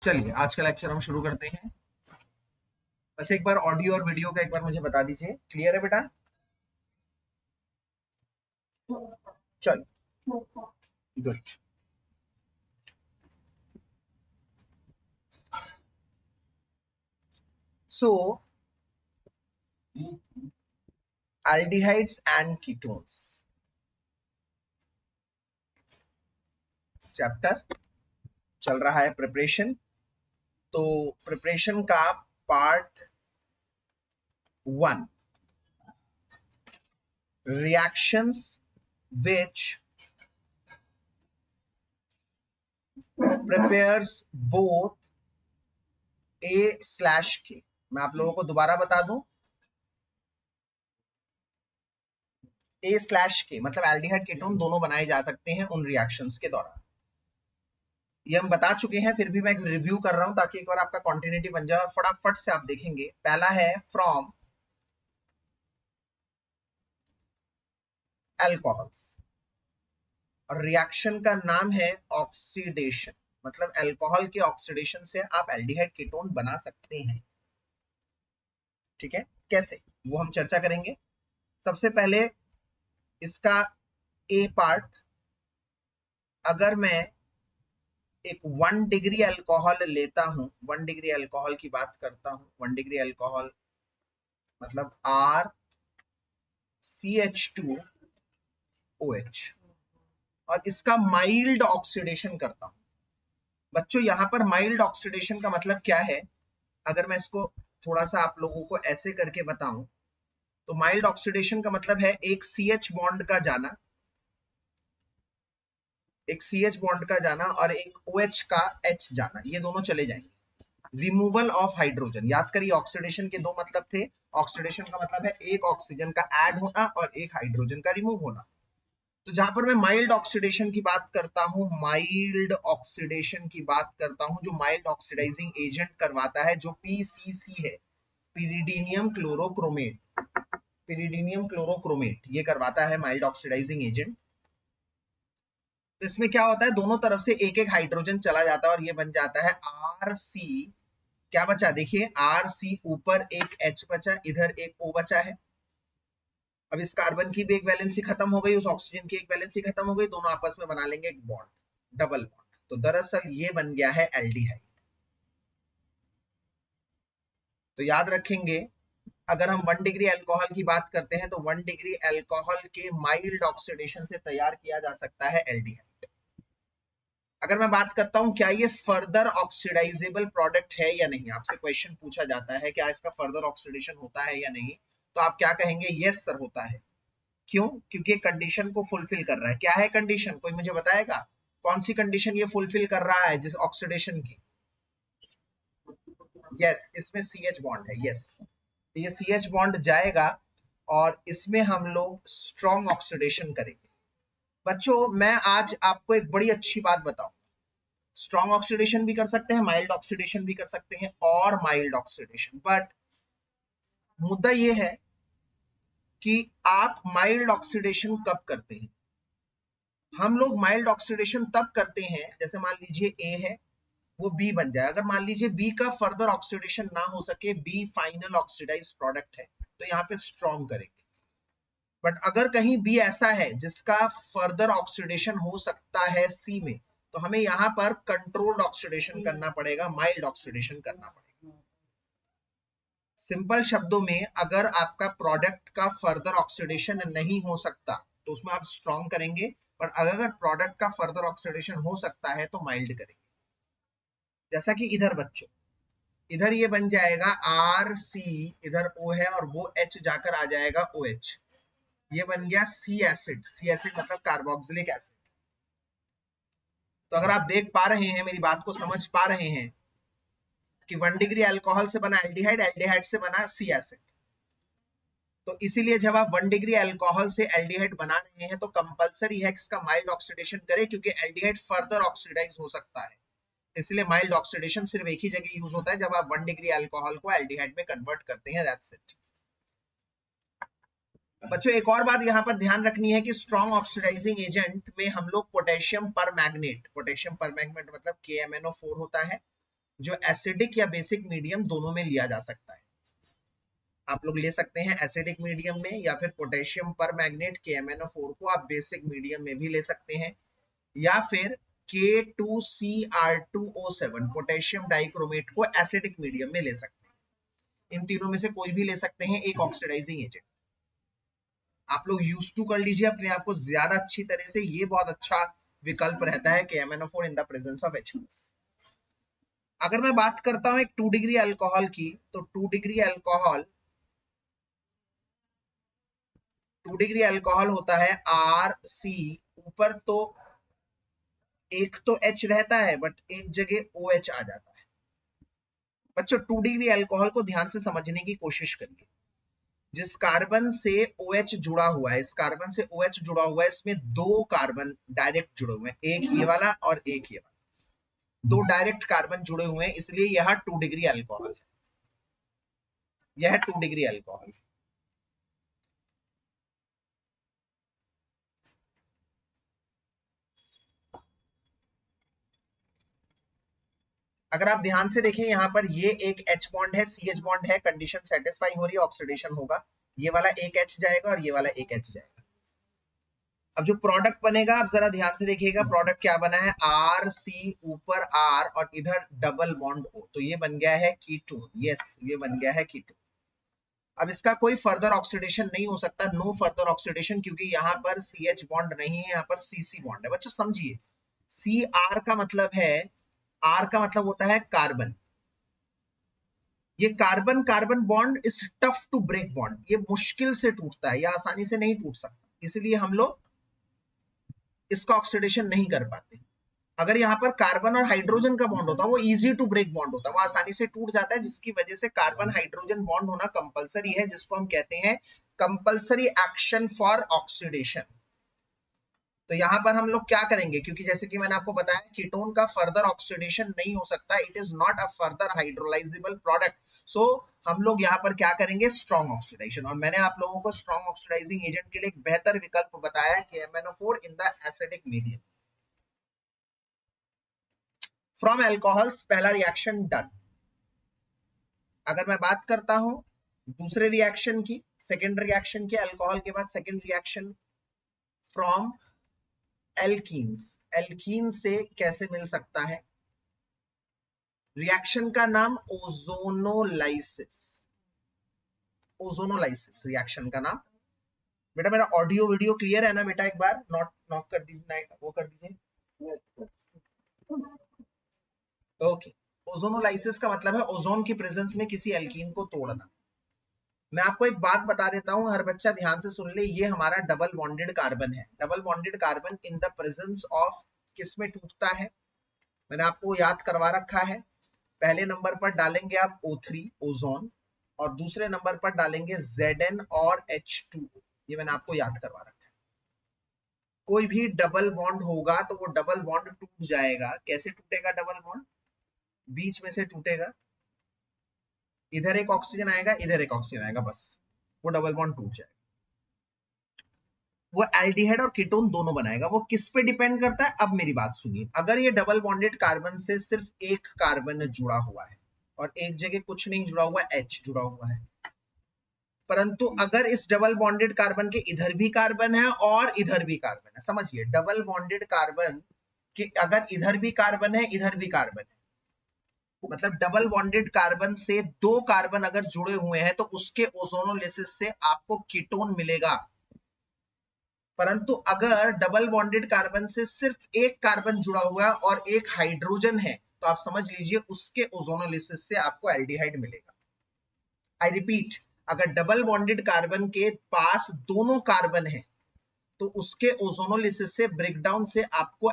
चलिए आज का लेक्चर हम शुरू करते हैं। बस एक बार ऑडियो और वीडियो का एक बार मुझे बता दीजिए, क्लियर है बेटा? चलो good. So aldehydes and ketones chapter चल रहा है प्रिपरेशन। तो प्रिपरेशन का part 1, reactions which prepares both A/K। मैं आप लोगों को दोबारा बता दूं, A/K मतलब एल्डिहाइड कीटोन दोनों बनाए जा सकते हैं उन रिएक्शंस के दौरान। ये हम बता चुके हैं, फिर भी मैं एक रिव्यू कर रहा हूं ताकि एक बार आपका कॉन्टिन्यूटी बन जाए और फटाफट से आप देखेंगे। पहला है फ्रॉम अल्कोहल्स और रिएक्शन का नाम है ऑक्सीडेशन, मतलब अल्कोहल के ऑक्सीडेशन से आप एल्डिहाइड कीटोन बना सकते हैं। ठीक है, कैसे वो हम चर्चा करेंगे। सबसे पहले इसका ए पार्ट, अगर मैं एक 1 डिग्री अल्कोहल लेता हूं, 1 डिग्री अल्कोहल की बात करता हूं, 1 डिग्री अल्कोहल मतलब RCH2OH, और इसका माइल्ड ऑक्सीडेशन करता हूं। बच्चों यहां पर माइल्ड ऑक्सीडेशन का मतलब क्या है, अगर मैं इसको थोड़ा सा आप लोगों को ऐसे करके बताऊं तो माइल्ड ऑक्सीडेशन का मतलब है एक CH बॉन्ड का जाना, एक CH बॉन्ड का जाना और एक OH का H जाना, ये दोनों चले जाएंगे। रिमूवल ऑफ हाइड्रोजन, याद करिए ऑक्सीडेशन के दो मतलब थे। ऑक्सीडेशन का मतलब है एक ऑक्सीजन का ऐड होना और एक हाइड्रोजन का रिमूव होना। तो जहां पर मैं माइल्ड ऑक्सीडेशन की बात करता हूं, माइल्ड ऑक्सीडेशन की बात करता हूं, जो माइल्ड ऑक्सीडाइजिंग एजेंट करवाता है, जो PCC है, पिरिडीनियम क्लोरोक्रोमेट, पिरिडीनियम क्लोरोक्रोमेट ये करवाता है माइल्ड ऑक्सीडाइजिंग एजेंट। तो इसमें क्या होता है, दोनों तरफ से एक एक हाइड्रोजन चला जाता है और ये बन जाता है RC। क्या बचा, देखिए RC, ऊपर एक H बचा, इधर एक O बचा है। अब इस कार्बन की भी एक वैलेंसी खत्म हो गई, उस ऑक्सीजन की एक वैलेंसी खत्म हो गई, दोनों आपस में बना लेंगे एक बॉन्ड, डबल बॉन्ड। तो दरअसल ये बन गया है एल्डिहाइड। तो याद रखेंगे, अगर हम 1 डिग्री अल्कोहल की बात करते हैं तो 1 डिग्री अल्कोहल के माइल्ड ऑक्सीडेशन से तैयार किया जा सकता है एल्डिहाइड। अगर मैं बात करता हूं क्या ये फर्दर ऑक्सीडाइजेबल प्रोडक्ट है या नहीं, आपसे क्वेश्चन पूछा जाता है क्या इसका फर्दर ऑक्सीडेशन होता है या नहीं, तो आप क्या कहेंगे, यस सर होता है। क्यों? क्योंकि कंडीशन को फुलफिल कर रहा है। क्या है कंडीशन, कोई मुझे बताएगा कौन सी कंडीशन ये फुलफिल कर रहा है जिस ऑक्सीडेशन की? यस, इसमें CH बॉन्ड है। यस, ये CH बॉन्ड जाएगा और इसमें हम लोग स्ट्रॉन्ग ऑक्सीडेशन करेंगे। बच्चों मैं आज आपको एक बड़ी अच्छी बात बताऊं, स्ट्रॉन्ग ऑक्सीडेशन भी कर सकते हैं, माइल्ड ऑक्सीडेशन भी कर सकते हैं और माइल्ड ऑक्सीडेशन, बट मुद्दा ये है कि आप माइल्ड ऑक्सीडेशन कब करते हैं। हम लोग माइल्ड ऑक्सीडेशन तब करते हैं, जैसे मान लीजिए A है वो B बन जाए, अगर मान लीजिए B का फर्दर ऑक्सीडेशन ना हो सके, B फाइनल ऑक्सीडाइज प्रोडक्ट है, तो यहाँ पे स्ट्रॉन्ग करेंगे। बट अगर कहीं B ऐसा है जिसका फर्दर ऑक्सीडेशन हो सकता है C में, तो हमें यहाँ पर कंट्रोल्ड ऑक्सीडेशन करना पड़ेगा, माइल्ड ऑक्सीडेशन करना पड़ेगा। सिंपल शब्दों में, अगर आपका प्रोडक्ट का फर्दर ऑक्सीडेशन नहीं हो सकता तो उसमें आप स्ट्रॉन्ग करेंगे, पर अगर प्रोडक्ट का फर्दर ऑक्सीडेशन हो सकता है तो माइल्ड करेंगे। जैसा कि इधर बच्चों, इधर ये बन जाएगा RC, इधर O है और वो H जाकर आ जाएगा OH, ये बन गया C एसिड। C एसिड मतलब कार्बोक्सिलिक एसिड। तो अगर आप देख पा रहे हैं, मेरी बात को समझ पा रहे हैं कि 1 डिग्री अल्कोहल से बना एल्डिहाइड, एल्डिहाइड से बना C एसिड। तो इसीलिए जब आप 1 डिग्री अल्कोहल से एल्डिहाइड बना रहे हैं तो कंपलसरी है इसका माइल्ड ऑक्सीडेशन करें, क्योंकि एल्डिहाइड फर्दर ऑक्सीडाइज हो सकता है। इसलिए माइल्ड ऑक्सीडेशन सिर्फ एक ही जगह यूज होता है, जब आप 1 डिग्री अल्कोहल को एल्डिहाइड में कन्वर्ट करते हैं, दैट्स इट। बच्चों एक और बात यहाँ पर ध्यान रखनी है कि स्ट्रॉन्ग ऑक्सीडाइजिंग एजेंट में हम लोग पोटेशियम पर मैग्नेट, पोटेशियम पर मैग्नेट मतलब KMnO4 होता है, जो एसिडिक या बेसिक मीडियम दोनों में लिया जा सकता है। आप लोग ले सकते हैं एसिडिक मीडियम में, या फिर पोटेशियम पर मैग्नेट KMnO4 को आप बेसिक मीडियम में भी ले सकते हैं, या फिर K2Cr2O7 पोटेशियम डाइक्रोमेट को एसिडिक मीडियम में ले सकते हैं। इन तीनों में से कोई भी ले सकते हैं एक ऑक्सीडाइजिंग एजेंट। आप लोग यूज टू कर लीजिए अपने आप को ज्यादा अच्छी तरह से, ये बहुत अच्छा विकल्प रहता है KMnO4 in the presence of H+। अगर मैं बात करता हूं एक 2 डिग्री अल्कोहल की, तो 2 डिग्री अल्कोहल होता है RC, ऊपर तो एक तो H रहता है बट एक जगह OH आ जाता है। बच्चों 2 डिग्री अल्कोहल को ध्यान से समझने की कोशिश करिए। जिस कार्बन से OH जुड़ा हुआ है, इस कार्बन से OH जुड़ा हुआ है, इसमें दो कार्बन डायरेक्ट जुड़े हुए हैं, एक ये वाला और एक ये वाला, दो डायरेक्ट कार्बन जुड़े हुए हैं, इसलिए यह 2 डिग्री अल्कोहल है। यह 2 डिग्री अल्कोहल है। अगर आप ध्यान से देखें यहाँ पर ये एक H बॉन्ड है, CH बॉन्ड है, कंडीशन सेटिस्फाई हो रही है, ऑक्सीडेशन होगा, ये वाला एक H जाएगा और ये वाला एक H जाएगा। अब जो प्रोडक्ट बनेगा आप जरा ध्यान से देखिएगा, प्रोडक्ट क्या बना है, RC ऊपर R और इधर डबल बॉन्ड O, तो ये बन गया है कीटोन। यस, ये बन गया है कीटोन। अब इसका कोई फर्दर ऑक्सीडेशन नहीं हो सकता, नो फर्दर ऑक्सीडेशन, क्योंकि यहाँ पर CH बॉन्ड नहीं है, यहाँ पर CC बॉन्ड है। बच्चों समझिए, CR का मतलब है, R का मतलब होता है कार्बन। ये carbon carbon bond is tough to break bond, ये मुश्किल से टूटता है, या आसानी से नहीं टूट सकता, इसलिए हम लोग इसका ऑक्सीडेशन नहीं कर पाते। अगर यहाँ पर कार्बन और हाइड्रोजन का बॉन्ड होता है, वो इजी टू ब्रेक बॉन्ड होता है, वो आसानी से टूट जाता है, जिसकी वजह से कार्बन हाइड्रोजन बॉन्ड होना कंपलसरी है, जिसको हम कहते हैं कंपलसरी एक्शन फॉर ऑक्सीडेशन। तो यहाँ पर हम लोग क्या करेंगे, क्योंकि जैसे कि मैंने आपको बताया कीटोन का फर्दर ऑक्सीडेशन नहीं हो सकता, it is not a further hydrolysable product, so हम लोग यहाँ पर क्या करेंगे, स्ट्रॉन्ग ऑक्सीडेशन। और मैंने आप लोगों को स्ट्रॉन्ग ऑक्सीडाइजिंग एजेंट के लिए एक बेहतर विकल्प बताया है, KMnO4 in the acidic medium. From alcohols पहला रिएक्शन डन। अगर मैं बात करता हूं दूसरे रिएक्शन की, सेकेंड रिएक्शन के, अल्कोहल के बाद second reaction from alkenes. Alkene से कैसे मिल सकता है, रिएक्शन का नाम ओजोनोलाइसिस। ओजोनोलाइसिस रिएक्शन का नाम। बेटा मेरा ऑडियो वीडियो क्लियर है ना बेटा, एक बार नॉक कर दीजिए, वो कर दीजिए। ओके, ओजोनोलाइसिस का मतलब है ओजोन की प्रेजेंस में किसी एल्कीन को तोड़ना। मैं आपको एक बात बता देता हूं, हर बच्चा ध्यान से सुन ले, ये हमारा डबल बॉन्डेड कार्बन है। Double bonded carbon in the presence of किस में टूटता है, मैंने आपको याद करवा रखा है। पहले नंबर पर डालेंगे आप O3 ओजोन, और दूसरे नंबर पर डालेंगे Zn और H2, ये मैंने आपको याद करवा रखा है। कोई भी डबल बॉन्ड होगा तो वो डबल बॉन्ड टूट जाएगा। कैसे टूटेगा डबल बॉन्ड, बीच में से टूटेगा, इधर एक ऑक्सीजन आएगा, इधर एक ऑक्सीजन आएगा, बस वो डबल बॉन्ड टूट जाएगा। वो एल्डिहाइड और कीटोन दोनों बनाएगा। वो किस पे डिपेंड करता है, अब मेरी बात सुनिए। अगर ये डबल बॉन्डेड कार्बन से सिर्फ एक कार्बन जुड़ा हुआ है और एक जगह कुछ नहीं जुड़ा हुआ, H जुड़ा हुआ है, परंतु अगर इस डबल बॉन्डेड कार्बन के इधर भी कार्बन है और इधर भी कार्बन है, समझिए डबल बॉन्डेड कार्बन के अगर इधर भी कार्बन है, इधर भी कार्बन है, मतलब डबल बॉन्डेड कार्बन से दो कार्बन अगर जुड़े हुए हैं, तो उसके ओजोनोलिसिस से आपको कीटोन मिलेगा। परंतु अगर डबल बॉन्डेड कार्बन से सिर्फ एक कार्बन जुड़ा हुआ है और एक हाइड्रोजन है, तो आप समझ लीजिए उसके ओजोनोलिसिस से आपको एल्डिहाइड मिलेगा। आई रिपीट, अगर डबल बॉन्डेड कार्बन के पास दोनों कार्बन है, तो उसके ओजोनोलिसिस से ब्रेकडाउन से आपको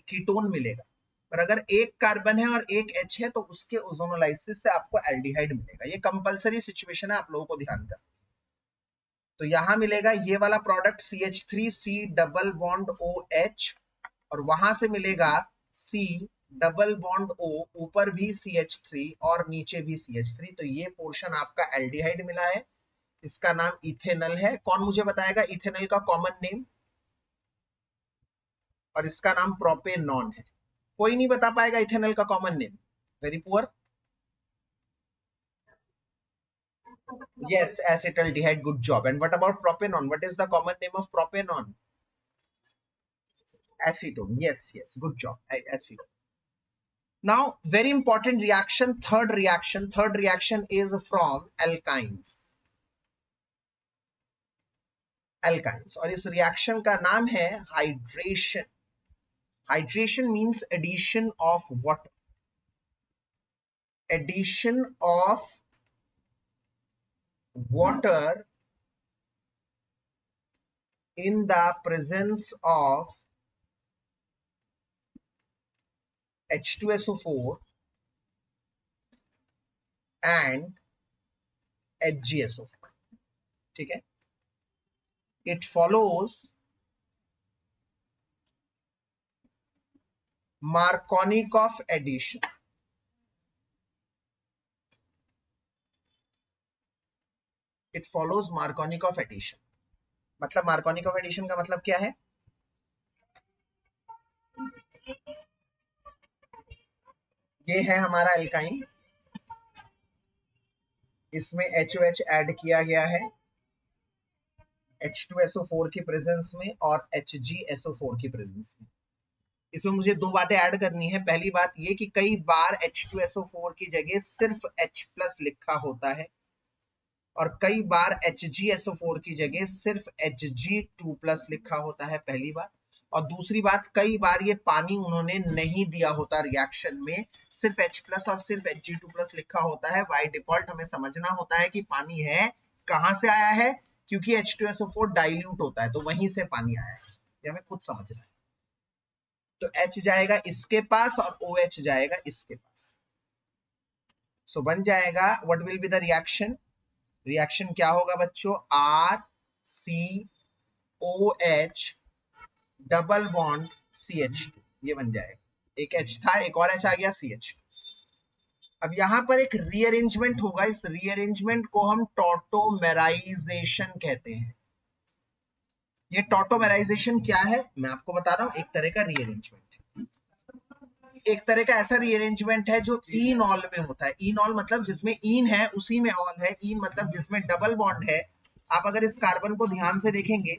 कीटोन मिलेगा। पर अगर एक कार्बन है और एक H है, तो उसके ओजोनोलाइसिस से आपको एल्डिहाइड मिलेगा। ये कंपलसरी सिचुएशन है, आप लोगों को ध्यान कर। तो यहां मिलेगा ये वाला product CH3C double bond OH, और वहां से मिलेगा C डबल बॉन्ड O, ऊपर भी CH3 और नीचे भी CH3। तो ये पोर्शन आपका एल्डिहाइड मिला है, इसका नाम इथेनल है। कौन मुझे बताएगा इथेनल का कॉमन नेम, और इसका नाम प्रोपेनॉन है। कोई नहीं बता पाएगा इथेनल का common name, Very poor. Yes, acetaldehyde. Good job. And what about propanol? What is the common name of propanol? Acetone. Yes, yes. Good job. Acetone. Now, very important reaction. Third reaction. Third reaction is from alkynes. Alkynes. और इस reaction का नाम है hydration. Hydration means addition of water. Addition of water in the presence of H2SO4 and HgSO4. ठीक है? It follows Markovnikov addition. It follows Markovnikov addition. मतलब Markovnikov addition का मतलब क्या है? ये है हमारा एल्काइन, इसमें HOH ऐड किया गया है H2SO4 की प्रेजेंस में और HgSO4 की प्रेजेंस में। इसमें मुझे दो बातें ऐड करनी है। पहली बात ये कि कई बार H2SO4 की जगह सिर्फ H+ लिखा होता है और कई बार HgSO4 की जगह सिर्फ Hg2+ लिखा होता है, पहली बात। और दूसरी बात, कई बार ये पानी उन्होंने नहीं दिया होता रिएक्शन में, सिर्फ H+ और सिर्फ Hg2+ लिखा होता है। बाय डिफॉल्ट हमें समझना होता है कि पानी है, कहां से आया है, क्योंकि H2SO4 डाइल्यूट होता है तो वहीं से पानी आया है, ये हमें खुद समझना है। तो H जाएगा इसके पास और OH जाएगा इसके पास। सो बन जाएगा, what will be the reaction? Reaction क्या होगा बच्चों? RCOH डबल बॉन्ड CH2, ये बन जाएगा। एक H था, एक और H आ गया, CH2। अब यहां पर एक रीअरेंजमेंट होगा, इस रीअरेंजमेंट को हम टॉटोमेराइजेशन कहते हैं। ये टॉटोमेराइजेशन क्या है मैं आपको बता रहा हूं, एक तरह का रीअरेंजमेंट है। एक तरह का ऐसा रीअरेंजमेंट है जो इनॉल में होता है। इनॉल मतलब जिसमें इन है उसी में ऑल है। इन मतलब जिसमें डबल बॉन्ड है। आप अगर इस कार्बन को ध्यान से देखेंगे,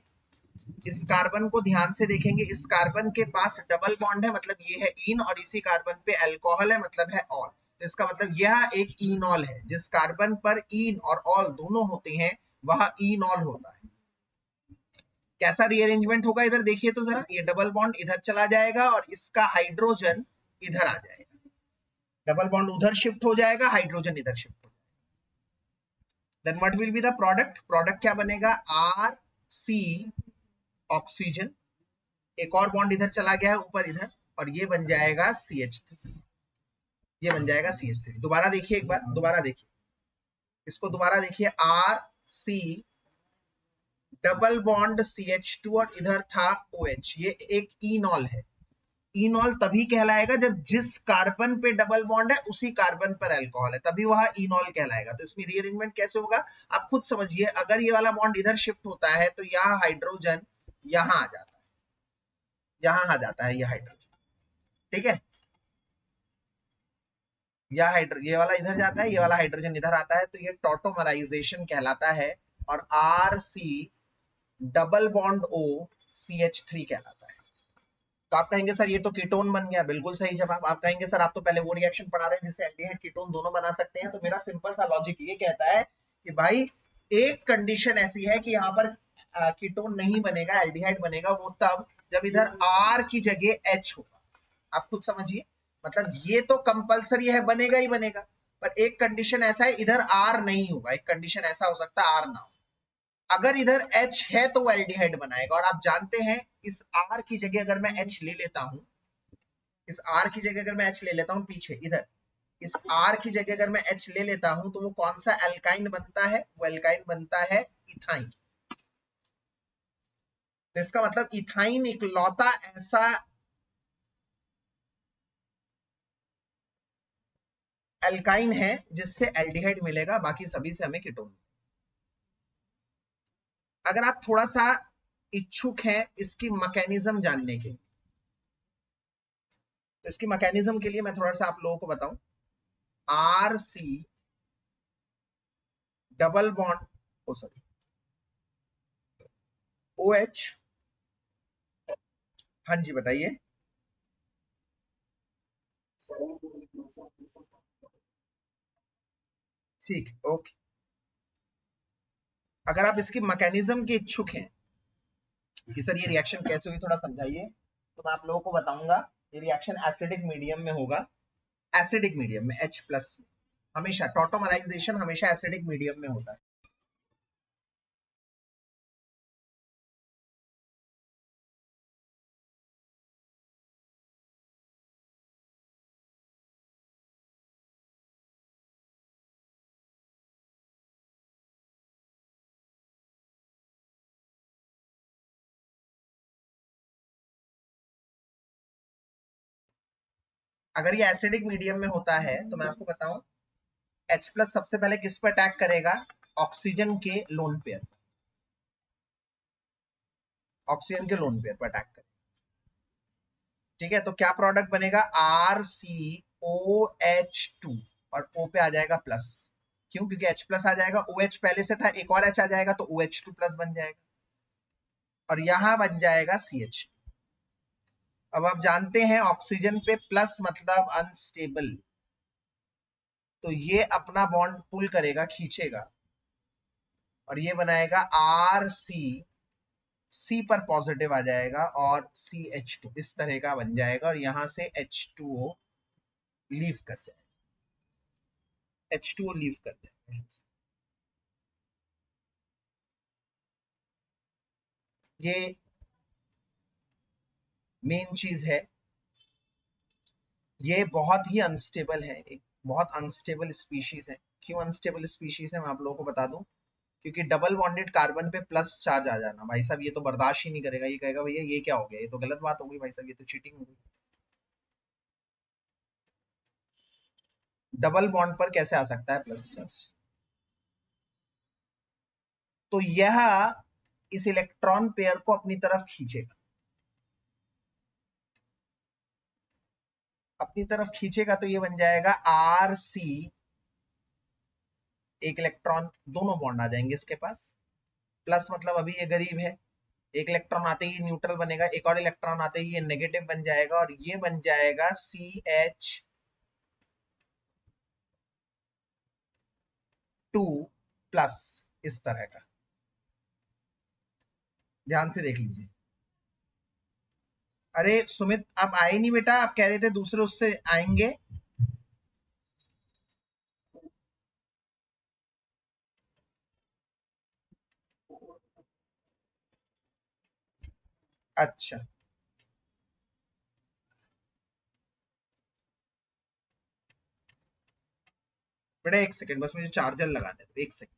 इस कार्बन को ध्यान से देखेंगे, इस कार्बन के पास डबल बॉन्ड है मतलब ये है इन, और इसी कार्बन पे अल्कोहल है मतलब है ऑल। तो इसका मतलब यह एक इनॉल है। जिस कार्बन पर इन और ऑल दोनों होते हैं वह इनॉल होता है। कैसा रीअरेंजमेंट होगा इधर देखिए तो जरा, ये डबल बॉन्ड इधर चला जाएगा और इसका हाइड्रोजन इधर आ जाएगा। डबल बॉन्ड उधर शिफ्ट हो जाएगा, हाइड्रोजन इधर शिफ्ट हो जाएगा। Then what will be the product? Product क्या बनेगा? RC ऑक्सीजन, एक और बॉन्ड इधर चला गया है ऊपर इधर, और ये बन जाएगा CH3। ये बन जाएगा CH3। दोबारा देखिए एक बार, दोबारा देखिए इसको, दोबारा देखिए। RC डबल बॉन्ड CH2 और इधर था OH, ये एक इनॉल है। इनॉल तभी कहलाएगा जब जिस कार्बन पे डबल बॉन्ड है उसी कार्बन पर अल्कोहल है, तभी वह इनॉल कहलाएगा। तो इसमें रीअरेंजमेंट कैसे होगा आप खुद समझिए। अगर ये वाला बॉन्ड इधर शिफ्ट होता है तो यह हाइड्रोजन यहां आ जाता है, यहां आ जाता है यह हाइड्रोजन, ठीक है। ये वाला इधर जाता है, ये वाला हाइड्रोजन इधर आता है, तो ये टॉटोमराइजेशन कहलाता है। और RC double bond O CH3 कहलाता है। तो आप कहेंगे सर ये तो कीटोन बन गया। बिल्कुल सही जवाब। आप कहेंगे सर आप तो पहले वो रिएक्शन पढ़ा रहे हैं जिससे एल्डिहाइड कीटोन दोनों बना सकते हैं। तो मेरा सिंपल सा लॉजिक ये कहता है कि भाई एक कंडीशन ऐसी है कि यहाँ पर कीटोन नहीं बनेगा, एल्डिहाइड बनेगा, वो तब जब इधर R की जगह H होगा। आप खुद समझिए, मतलब ये तो कंपलसरी है, बनेगा ही बनेगा, पर एक कंडीशन ऐसा है इधर R नहीं होगा। एक कंडीशन ऐसा हो सकता है R ना हो। अगर इधर H है तो वो एल्डिहाइड बनाएगा। और आप जानते हैं इस R की जगह अगर मैं H ले लेता हूं, इस R की जगह अगर मैं H ले लेता हूं पीछे इधर, इस R की जगह अगर मैं H ले लेता हूं तो वो कौन सा एल्काइन बनता है? वो एल्काइन बनता है इथाइन। तो इसका मतलब इथाइन इकलौता ऐसा एल्काइन है जिससे एल्डिहाइड मिलेगा, बाकी सभी से हमें कीटोन। अगर आप थोड़ा सा इच्छुक हैं इसकी मैकेनिज्म जानने के, तो इसकी मैकेनिज्म के लिए मैं थोड़ा सा आप लोगों को बताऊं। RC डबल बॉन्ड, ओ सॉरी, OH। हाँ जी बताइए। ठीक, ओके। अगर आप इसकी मैकेनिज्म के इच्छुक हैं कि सर ये रिएक्शन कैसे हुई, थोड़ा समझाइए, तो मैं आप लोगों को बताऊंगा। ये रिएक्शन एसिडिक मीडियम में होगा, एसिडिक मीडियम में H प्लस। हमेशा टॉटोमराइजेशन हमेशा एसिडिक मीडियम में होता है। अगर ये एसिडिक मीडियम में होता है तो मैं आपको बताऊं, H प्लस सबसे पहले किस पर अटैक करेगा? ऑक्सीजन के लोन पेयर, ऑक्सीजन के लोन पेयर पर अटैक करेगा। ठीक है, तो क्या प्रोडक्ट बनेगा? RCOH2, और O पे आ जाएगा प्लस। क्यों? क्योंकि H प्लस आ जाएगा, OH पहले से था, एक और H आ जाएगा तो OH2 प्लस बन जाएगा, और यहां बन जाएगा CH। अब आप जानते हैं ऑक्सीजन पे प्लस मतलब अनस्टेबल, तो ये अपना बॉन्ड पुल करेगा, खींचेगा, और ये बनाएगा RC, C पर पॉजिटिव आ जाएगा और CH2 इस तरह का बन जाएगा, और यहां से H2O लीव कर जाएगा, H2O लीव कर जाएगा। ये मेन चीज है। ये बहुत ही अनस्टेबल है, एक बहुत अनस्टेबल स्पीशीज है। क्यों अनस्टेबल स्पीशीज है मैं आप लोगों को बता दूं, क्योंकि डबल बॉन्डेड कार्बन पे प्लस चार्ज आ जाना भाई साहब, ये तो बर्दाश्त ही नहीं करेगा, ये कहेगा भैया ये क्या हो गया, ये तो गलत बात हो गई भाई साहब, ये तो चीटिंग हो गई। डबल बॉन्ड पर कैसे आ सकता है प्लस चार्ज? तो यह इस इलेक्ट्रॉन पेयर को अपनी तरफ खींचेगा, अपनी तरफ खींचेगा, तो ये बन जाएगा RC, एक इलेक्ट्रॉन, दोनों बॉन्ड आ जाएंगे इसके पास, प्लस मतलब अभी ये गरीब है, एक इलेक्ट्रॉन आते ही न्यूट्रल बनेगा, एक और इलेक्ट्रॉन आते ही ये नेगेटिव बन जाएगा, और ये बन जाएगा CH2 प्लस, इस तरह का। ध्यान से देख लीजिए। अरे सुमित, आप आए नहीं बेटा, आप कह रहे थे दूसरे उससे आएंगे। अच्छा बेटा, एक सेकंड बस, मुझे चार्जर लगाने दो, एक सेकंड।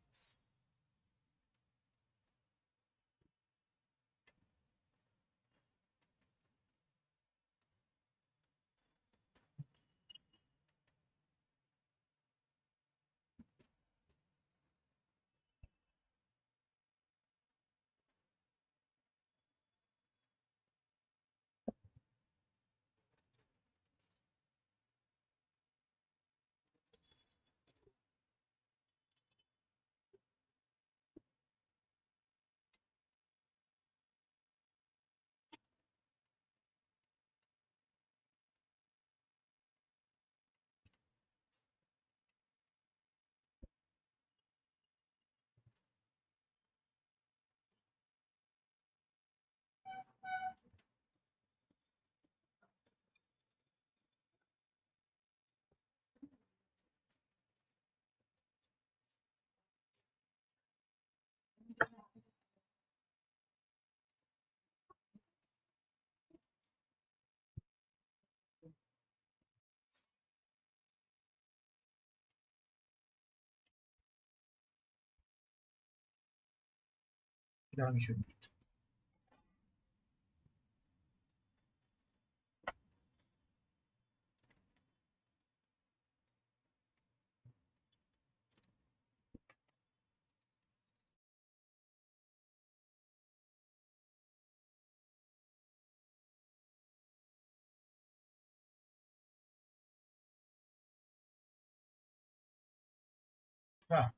हाँ,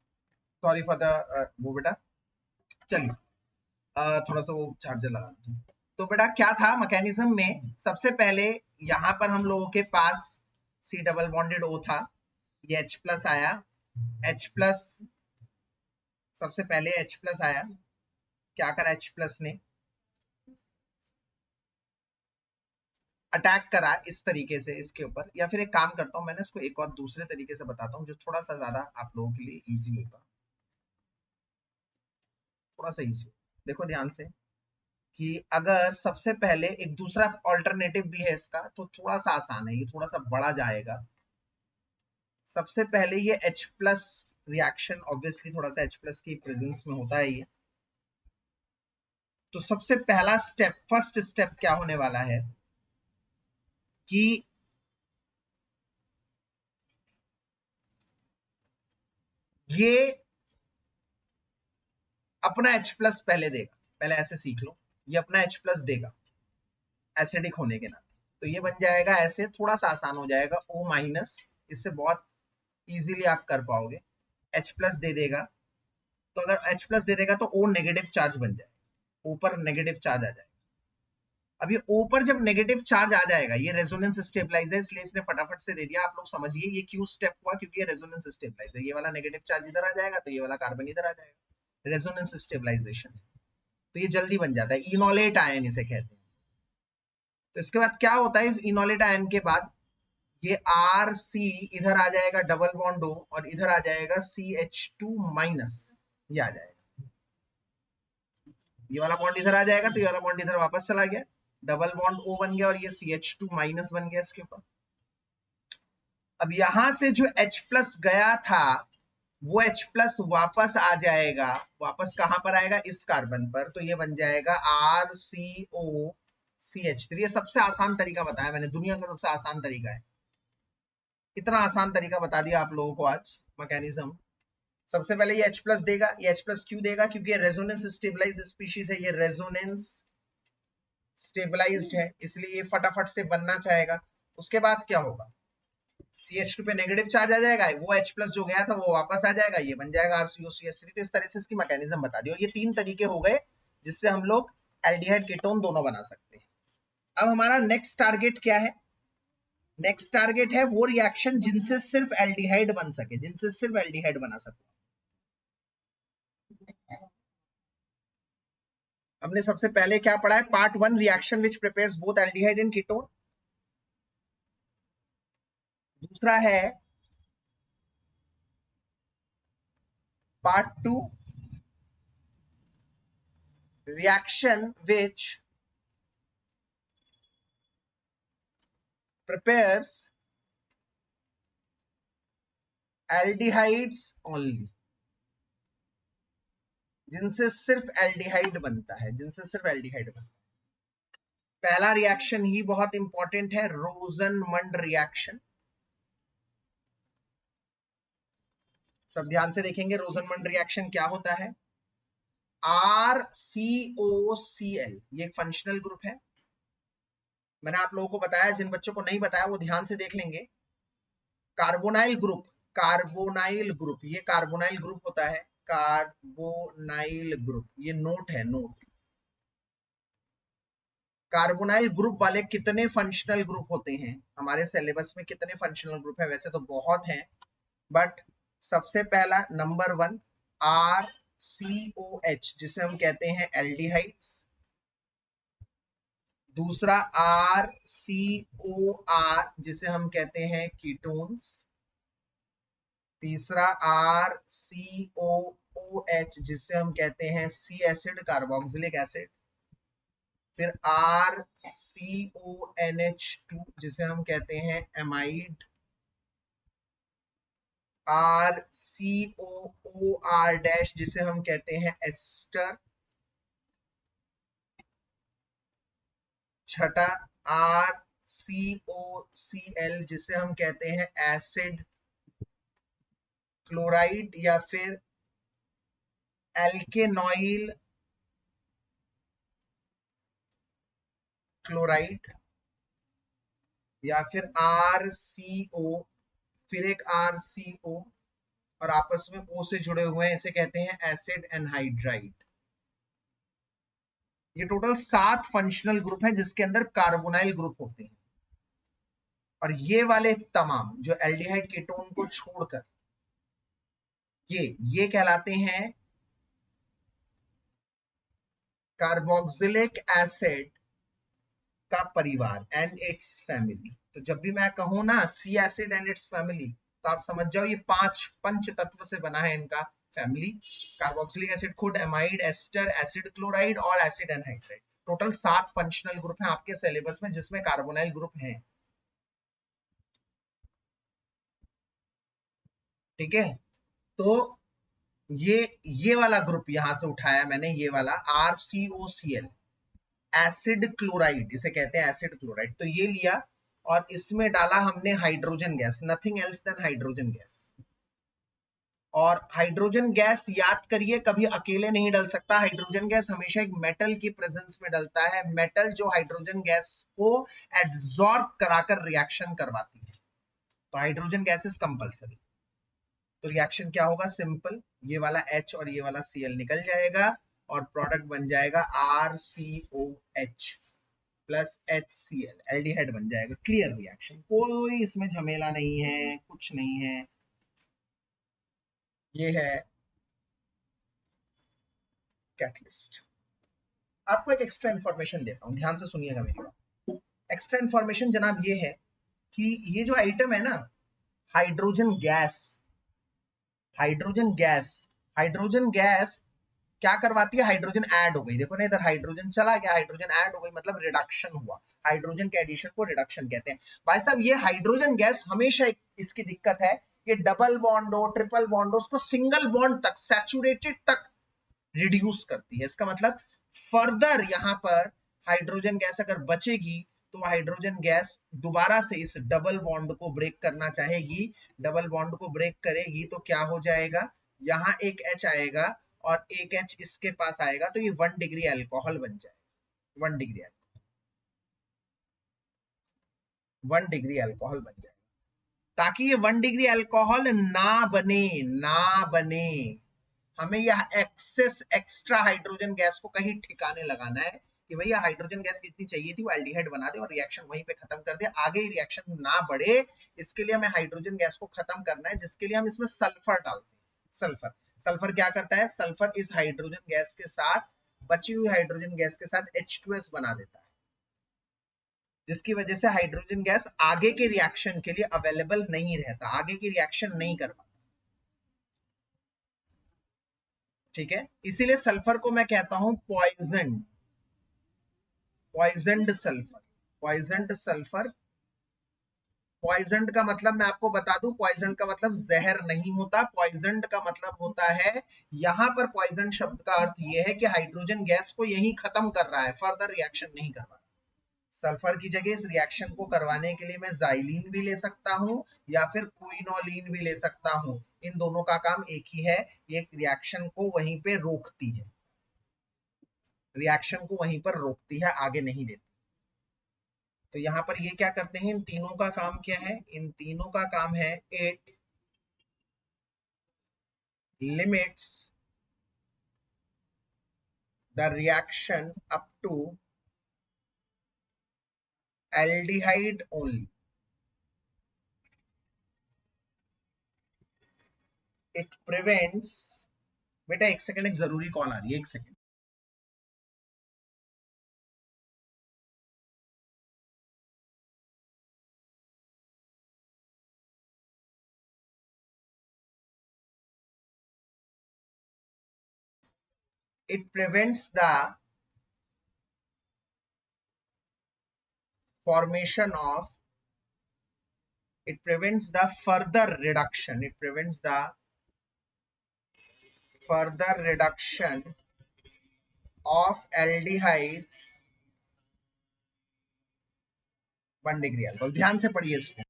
सॉरी फॉर द वो बेटा। चलिए थोड़ा सा वो चार्जर लगा लेते हैं। तो बेटा क्या था मैकेनिज्म में, सबसे पहले यहाँ पर हम लोगों के पास सी डबल बॉन्डेड ओ था, ये H प्लस आया, H प्लस, सबसे पहले H प्लस आया, क्या करा H प्लस ने, अटैक करा इस तरीके से इसके ऊपर, या फिर एक काम करता हूं, मैंने इसको एक और दूसरे तरीके से बताता हूँ जो थोड़ा सा ज्यादा आप लोगों के लिए इजी होगा, थोड़ा सा इजी। देखो ध्यान से कि अगर सबसे पहले एक दूसरा ऑल्टरनेटिव भी है इसका, तो थोड़ा सा आसान है, ये थोड़ा सा बड़ा जाएगा। सबसे पहले ये H प्लस रिएक्शन ऑब्वियसली थोड़ा सा H प्लस की प्रेजेंस में होता है ये, तो सबसे पहला स्टेप, फर्स्ट स्टेप क्या होने वाला है कि ये अपना H प्लस पहले देगा, पहले ऐसे सीख लो, ये अपना H प्लस देगा एसिडिक होने के नाते, तो ये बन जाएगा ऐसे, थोड़ा सा आसान हो जाएगा O माइनस, इससे बहुत इजीली आप कर पाओगे, H प्लस दे देगा, तो अगर H प्लस दे देगा तो O नेगेटिव चार्ज बन जाएगा, ऊपर नेगेटिव चार्ज आ जाएगा। अब ये ऊपर जब नेगेटिव चार्ज आ जाएगा, ये रेजोनेंस स्टेबलाइज है, इसलिए इसने फटाफट से दे दिया, आप लोग समझिए ये क्यों स्टेप हुआ, क्योंकि ये रेजोनेंस स्टेबलाइज है, ये वाला नेगेटिव चार्ज इधर आ जाएगा तो ये वाला कार्बन इधर आ जाएगा, रेजोनेंस स्टेबलाइजेशन, तो ये जल्दी बन जाता है, इनोलेट आयन इसे कहते हैं। तो इसके बाद क्या होता है, इस इनोलेट आयन के बाद ये आर सी इधर आ जाएगा, डबल बॉन्ड ओ, और इधर आ जाएगा CH2 माइनस, ये आ जाएगा, ये वाला बॉन्ड इधर आ जाएगा तो ये वाला बॉन्ड इधर वापस चला गया, डबल बॉन्ड O बन गया, और ये CH2 माइनस बन गया इसके ऊपर। अब यहां से जो H प्लस गया था वो H प्लस वापस आ जाएगा, वापस कहां पर आएगा, इस कार्बन पर, तो ये बन जाएगा RCOCH3। ये सबसे आसान तरीका बताया मैंने, दुनिया का सबसे आसान तरीका है, इतना आसान तरीका बता दिया आप लोगों को आज मैकेनिज्म। सबसे पहले ये H प्लस देगा, ये H प्लस क्यों देगा, क्योंकि ये रेजोनेंस स्टेबलाइज स्पीशीज है, ये रेजोनेंस स्टेबलाइज्ड है, इसलिए ये फटाफट से बनना चाहेगा। उसके बाद क्या होगा, CH2 पे नेगेटिव चार्ज आ जाएगा, वो H प्लस जो गया था वो वापस आ जाएगा, ये बन जाएगा RCOCH3। तो इस तरह से इसकी मैकेनिज्म बता दी, और ये 3 तरीके हो गए जिससे हम लोग एल्डिहाइड कीटोन दोनों बना सकते हैं। अब हमारा नेक्स्ट टारगेट क्या है, नेक्स्ट टारगेट है वो रिएक्शन जिनसे सिर्फ एल्डिहाइड बन सके, जिनसे सिर्फ एल्डिहाइड बना सके। हमने सबसे पहले क्या पढ़ा है, part 1 reaction which prepares both aldehyde and ketone. दूसरा है part 2 reaction which prepares aldehydes only, जिनसे सिर्फ एल्डिहाइड बनता है, जिनसे सिर्फ एल्डिहाइड बनता है। पहला रिएक्शन ही बहुत इंपॉर्टेंट है, रोजनमंड रिएक्शन। सब ध्यान से देखेंगे, रोजनमंड रिएक्शन क्या होता है, RCOCl, ये एक फंक्शनल ग्रुप है, मैंने आप लोगों को बताया, जिन बच्चों को नहीं बताया वो ध्यान से देख लेंगे। कार्बोनाइल ग्रुप, कार्बोनाइल ग्रुप, ये कार्बोनाइल ग्रुप होता है, कार्बोनाइल ग्रुप, ये नोट है, नोट। कार्बोनाइल ग्रुप वाले कितने फंक्शनल ग्रुप होते हैं हमारे सिलेबस में, कितने फंक्शनल ग्रुप है, वैसे तो बहुत हैं, बट सबसे पहला नंबर 1 RCOH, जिसे हम कहते हैं एल्डिहाइड्स। दूसरा RCOR, जिसे हम कहते हैं कीटोन्स। तीसरा RCOOH, जिसे हम कहते हैं सी एसिड, कार्बोक्सिलिक एसिड। फिर RCONH2, जिसे हम कहते हैं एमाइड। RCOOR-, जिसे हम कहते हैं एस्टर। छठा RCOCl, जिसे हम कहते हैं एसिड क्लोराइड, या फिर एल्केनॉइल क्लोराइड, या फिर RCO, फिर एक RCO, और आपस में O से जुड़े हुए हैं, इसे कहते हैं एसिड एनहाइड्राइड। ये टोटल 7 फंक्शनल ग्रुप हैं जिसके अंदर कार्बोनाइल ग्रुप होते हैं। और ये वाले तमाम जो एल्डिहाइड कीटोन को छोड़कर ये कहलाते हैं कार्बोक्सिलिक एसिड का परिवार एंड इट्स फैमिली। तो जब भी मैं कहूं ना सी एसिड एंड इट्स फैमिली, तो आप समझ जाओ ये 5 पंच तत्व से बना है इनका फैमिली। कार्बोक्सिलिक एसिड खुद, एमाइड, एस्टर, एसिड क्लोराइड और acid anhydride. Total 7 functional group हैं आपके सिलेबस में जिसमें कार्बोनाइल ग्रुप हैं। ठीक है, तो ये वाला ग्रुप यहां से उठाया मैंने, ये वाला RCOCl, एसिड क्लोराइड, इसे कहते हैं एसिड क्लोराइड। तो ये लिया और इसमें डाला हमने hydrogen gas, nothing else than hydrogen gas. और हाइड्रोजन गैस याद करिए कभी अकेले नहीं डल सकता, हाइड्रोजन गैस हमेशा एक मेटल की प्रेजेंस में डलता है। मेटल जो हाइड्रोजन गैस को एब्जॉर्ब कराकर रिएक्शन करवाती है, तो हाइड्रोजन गैस इज कंपल्सरी। तो रिएक्शन क्या होगा, सिंपल, ये वाला H और ये वाला Cl निकल जाएगा और प्रोडक्ट बन जाएगा RCOH प्लस HCl, एल्डिहाइड बन जाएगा। क्लियर रिएक्शन, कोई इसमें झमेला नहीं है, कुछ नहीं है। ये है कैटलिस्ट। आपको एक एक्स्ट्रा इंफॉर्मेशन देता हूं, ध्यान से सुनिएगा मेरी बात। एक्स्ट्रा इंफॉर्मेशन जनाब ये है कि ये जो आइटम है ना, hydrogen gas, hydrogen gas, hydrogen gas क्या करवाती है, हाइड्रोजन ऐड हो गई, देखो ना इधर हाइड्रोजन चला गया, हाइड्रोजन ऐड हो गई, मतलब रिडक्शन हुआ। हाइड्रोजन के एडिशन को रिडक्शन कहते हैं। भाई साहब ये हाइड्रोजन गैस हमेशा इसकी दिक्कत है, ये डबल बॉन्ड हो, ट्रिपल बॉन्ड हो, उसको सिंगल बॉन्ड तक, सैचुरेटेड तक रिड्यूस करती है। इसका मतलब फर्दर यहां पर हाइड्रोजन गैस अगर बचेगी तो हाइड्रोजन गैस दोबारा से इस डबल बॉन्ड को ब्रेक करना चाहेगी। डबल बॉन्ड को ब्रेक करेगी तो क्या हो जाएगा, यहां एक H आएगा और एक H इसके पास आएगा, तो ये 1 डिग्री अल्कोहल बन जाएगा। 1 डिग्री, 1 डिग्री अल्कोहल बन जाएगा। ताकि ये 1 डिग्री अल्कोहल ना बने, ना बने, हमें यह एक्सेस एक्स्ट्रा हाइड्रोजन गैस को कहीं ठिकाने लगाना है कि भैया हाइड्रोजन गैस कितनी चाहिए थी वो एल्डिहाइड बना दे और रिएक्शन वहीं पे खत्म कर दे, आगे रिएक्शन ना बढ़े। इसके लिए हमें हाइड्रोजन गैस को खत्म करना है, जिसके लिए हम इसमें सल्फर डालते हैं। सल्फर, सल्फर क्या करता है, सल्फर इस हाइड्रोजन गैस के साथ, बची हुई हाइड्रोजन गैस के साथ H2S बना देता है, जिसकी वजह से हाइड्रोजन गैस आगे के रिएक्शन के लिए अवेलेबल नहीं रहता, आगे की रिएक्शन नहीं कर पाता। ठीक है, इसीलिए सल्फर को मैं कहता हूं poison, poisoned sulphur, poisoned sulphur. Poisoned का मतलब मैं आपको बता दूं, पॉइजन का मतलब जहर नहीं होता, पॉइजनड का मतलब होता है, यहां पर पॉइजन शब्द का अर्थ यह है कि हाइड्रोजन गैस को यही खत्म कर रहा है, फर्दर रिएक्शन नहीं कर रहा। सल्फर की जगह इस रिएक्शन को करवाने के लिए मैं जाइलिन भी ले सकता हूं या फिर क्विनोलिन भी ले सकता हूं। इन दोनों का काम एक ही है, ये रिएक्शन को वहीं पे रोकती है, रिएक्शन को वहीं पर रोकती है, आगे नहीं देती। तो यहां पर ये क्या करते हैं, इन तीनों का काम क्या है, इन तीनों का काम है, it limits the reaction up to aldehyde only. It prevents, बेटा एक सेकंड, एक जरूरी कॉल आ रही है, एक second. It prevents the formation of, it prevents the further reduction, it prevents the further reduction of aldehydes 1 degree alcohol. ध्यान से पढ़िए इसको।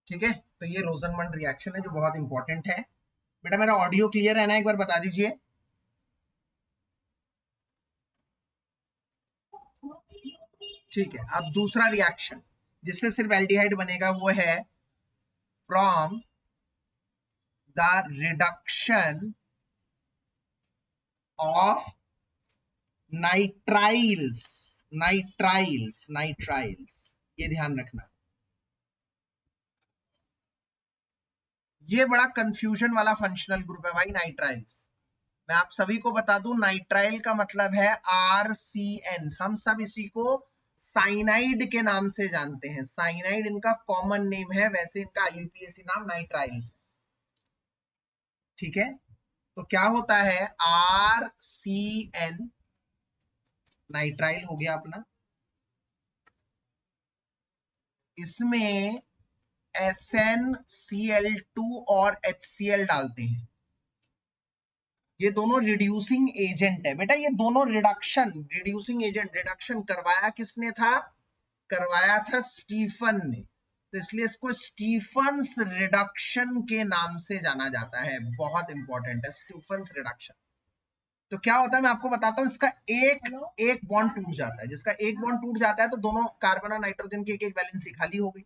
ठीक है, तो ये रोजनमंड रिएक्शन है जो बहुत इंपॉर्टेंट है। बेटा मेरा ऑडियो क्लियर है ना, एक बार बता दीजिए। ठीक है, अब दूसरा रिएक्शन जिससे सिर्फ एल्डिहाइड बनेगा वो है from the reduction of nitriles. Nitriles ये ध्यान रखना, ये बड़ा कंफ्यूजन वाला फंक्शनल ग्रुप है भाई नाइट्राइल्स। मैं आप सभी को बता दूं, नाइट्राइल का मतलब है RCN। हम सब इसी को साइनाइड के नाम से जानते हैं, साइनाइड इनका कॉमन नेम है, वैसे इनका यूपीएससी नाम नाइट्राइल्स। ठीक है, तो क्या होता है RCN, नाइट्राइल हो गया अपना, इसमें SnCl2 और HCl डालते हैं। ये दोनों रिड्यूसिंग एजेंट है बेटा, ये दोनों रिड्यूसिंग एजेंट। रिडक्शन करवाया किसने था? करवाया था स्टीफन ने, तो इसलिए इसको स्टीफन्स रिडक्शन के नाम से जाना जाता है। बहुत इंपॉर्टेंट है स्टीफन्स रिडक्शन। तो क्या होता है मैं आपको बताता हूं, इसका एक बॉन्ड टूट जाता है। जिसका एक बॉन्ड टूट जाता है तो दोनों कार्बन और नाइट्रोजन की एक वैलेंसी खाली हो गई।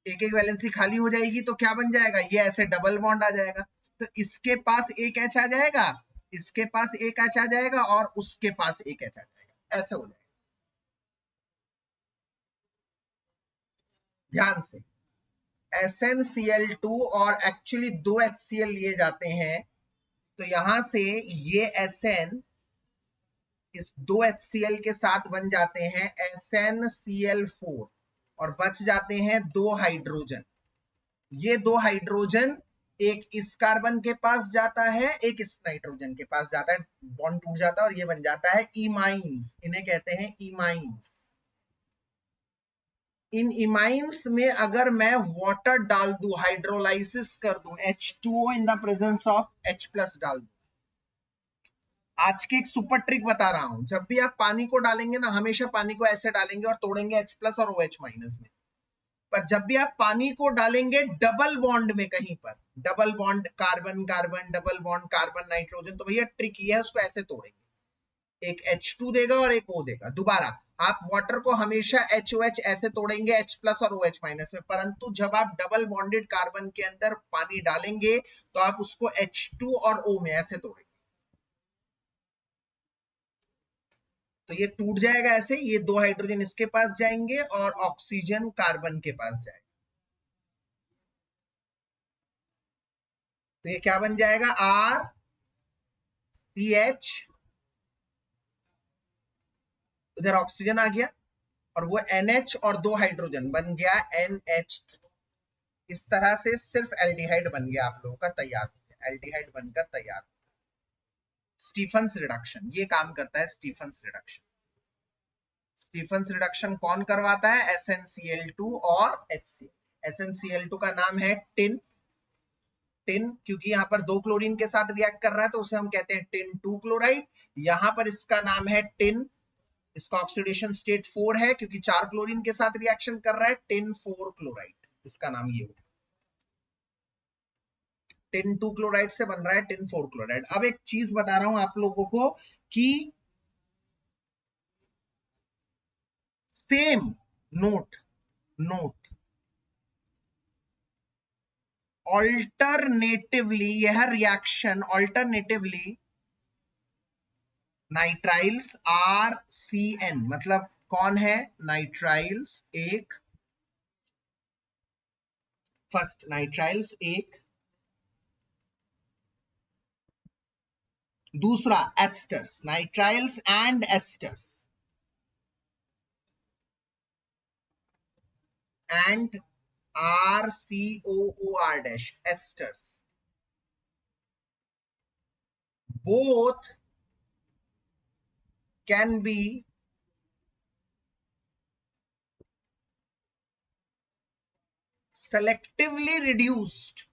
एक वैलेंसी खाली हो जाएगी तो क्या बन जाएगा, ये ऐसे डबल बॉन्ड आ जाएगा। तो इसके पास एक एच आ जाएगा, इसके पास एक एच आ जाएगा और उसके पास एक एच आ जाएगा, ऐसे हो जाएगा। ध्यान से, SnCl2 और एक्चुअली 2 HCl लिए जाते हैं, तो यहां से ये Sn इस 2 HCl के साथ बन जाते हैं SnCl4 और बच जाते हैं 2 हाइड्रोजन। ये 2 हाइड्रोजन एक इस कार्बन के पास जाता है, एक इस नाइट्रोजन के पास जाता है, बॉन्ड टूट जाता है और ये बन जाता है इमाइंस। इन्हें कहते हैं इमाइंस। इन इमाइंस में अगर मैं वाटर डाल दूं, हाइड्रोलाइसिस कर दूं, H2O in the presence of H+ डाल दूं। आज की एक सुपर ट्रिक बता रहा हूं, जब भी आप पानी को डालेंगे ना, हमेशा पानी को ऐसे डालेंगे और तोड़ेंगे H+ और OH- में। पर जब भी आप पानी को डालेंगे डबल बॉन्ड में, कहीं पर double bond carbon carbon, double bond carbon nitrogen, तो भैया ट्रिक ये है, उसको ऐसे तोड़ेंगे, एक H2 देगा और एक O देगा। दोबारा आप वाटर को हमेशा HOH ऐसे तोड़ेंगे, H+ और OH- में, परंतु जब आप डबल बॉन्डेड कार्बन के अंदर पानी डालेंगे तो आप उसको H2 और O में ऐसे तोड़ेंगे, तो ये टूट जाएगा ऐसे। ये 2 हाइड्रोजन इसके पास जाएंगे और ऑक्सीजन कार्बन के पास जाएगा, तो ये क्या बन जाएगा RCH, उधर ऑक्सीजन आ गया और वो NH और 2 हाइड्रोजन बन गया NH3। इस तरह से सिर्फ एल्डिहाइड बन गया आप लोगों का तैयार, एल्डिहाइड बनकर तैयार। स्टीफन्स रिडक्शन ये काम करता है, स्टीफन्स रिडक्शन। स्टीफन्स रिडक्शन कौन करवाता है? SnCl2 और HCl। SnCl2 का नाम है टिन, टिन क्योंकि यहाँ पर 2 क्लोरीन के साथ रिएक्ट कर रहा है तो उसे हम कहते हैं टिन 2 क्लोराइड। यहाँ पर इसका नाम है टिन, इसका ऑक्सीडेशन स्टेट 4 है क्योंकि 4 क्लोरीन के साथ रिएक्शन कर रहा है, टिन 4 क्लोराइड, इसका नाम ये होगा। टिन 2 क्लोराइड से बन रहा है टिन 4 क्लोराइड। अब एक चीज बता रहा हूं आप लोगों को कि सेम नोट ऑल्टरनेटिवली, यह रिएक्शन ऑल्टरनेटिवली नाइट्राइल्स RCN, मतलब कौन है नाइट्राइल्स एक, फर्स्ट नाइट्राइल्स एक, दूसरा asters, nitriles and asters and RCOOR dash, esters, both can be selectively reduced